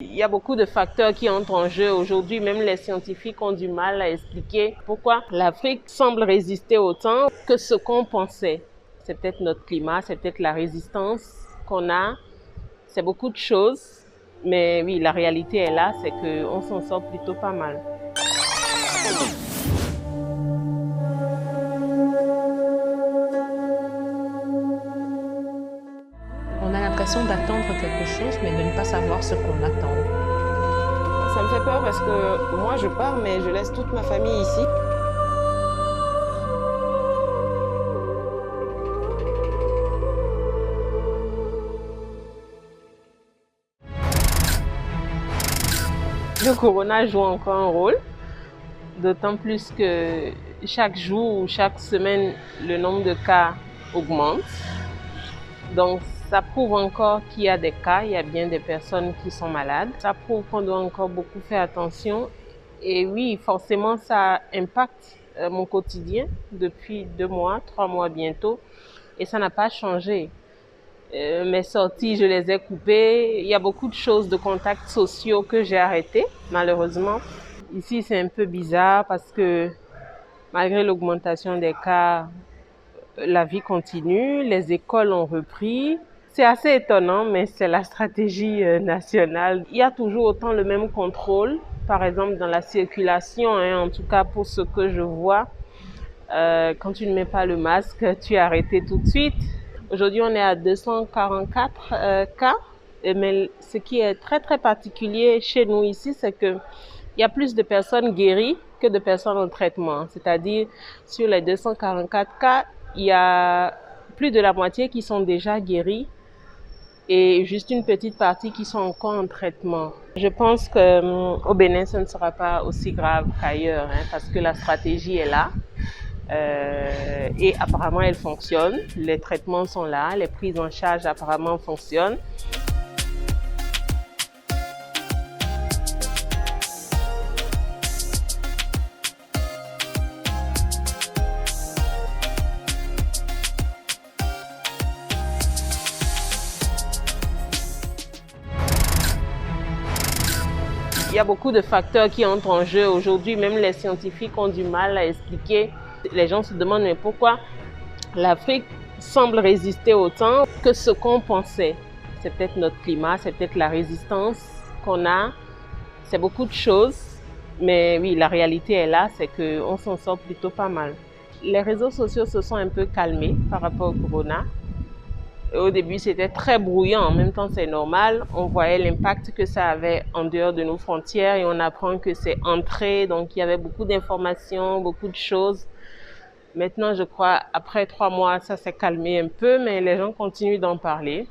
Il y a beaucoup de facteurs qui entrent en jeu. Aujourd'hui, même les scientifiques ont du mal à expliquer pourquoi l'Afrique semble résister autant que ce qu'on pensait. C'est peut-être notre climat, c'est peut-être la résistance qu'on a, c'est beaucoup de choses. Mais oui, la réalité est là, c'est qu'on s'en sort plutôt pas mal. On a l'impression d'attendre quelque chose, mais de ne pas savoir ce qu'on attend. Ça me fait peur parce que moi je pars, mais je laisse toute ma famille ici. Le corona joue encore un rôle, d'autant plus que chaque jour ou chaque semaine, le nombre de cas augmente. Donc, ça prouve encore qu'il y a des cas, il y a bien des personnes qui sont malades. Ça prouve qu'on doit encore beaucoup faire attention. Et oui, forcément, ça impacte mon quotidien depuis 2 mois, 3 mois bientôt. Et ça n'a pas changé. Mes sorties, je les ai coupées. Il y a beaucoup de choses de contacts sociaux que j'ai arrêtées, malheureusement. Ici, c'est un peu bizarre parce que malgré l'augmentation des cas, la vie continue, les écoles ont repris. C'est assez étonnant, mais c'est la stratégie nationale. Il y a toujours autant le même contrôle, par exemple dans la circulation, en tout cas pour ce que je vois. Quand tu ne mets pas le masque, tu es arrêté tout de suite. Aujourd'hui, on est à 244 cas. Mais ce qui est très, très particulier chez nous ici, c'est qu'il y a plus de personnes guéries que de personnes en traitement. C'est-à-dire, sur les 244 cas, il y a plus de la moitié qui sont déjà guéris et juste une petite partie qui sont encore en traitement. Je pense qu'au Bénin, ce ne sera pas aussi grave qu'ailleurs, parce que la stratégie est là. Et apparemment, elle fonctionne. Les traitements sont là, les prises en charge apparemment fonctionnent. Il y a beaucoup de facteurs qui entrent en jeu. Aujourd'hui, même les scientifiques ont du mal à expliquer. Les gens se demandent mais pourquoi l'Afrique semble résister autant que ce qu'on pensait. C'est peut-être notre climat, c'est peut-être la résistance qu'on a. C'est beaucoup de choses. Mais oui, la réalité est là, c'est qu'on s'en sort plutôt pas mal. Les réseaux sociaux se sont un peu calmés par rapport au corona. Au début, c'était très bruyant. En même temps, c'est normal. On voyait l'impact que ça avait en dehors de nos frontières et on apprend que c'est entré. Donc, il y avait beaucoup d'informations, beaucoup de choses. Maintenant, je crois, après 3 mois, ça s'est calmé un peu, mais les gens continuent d'en parler.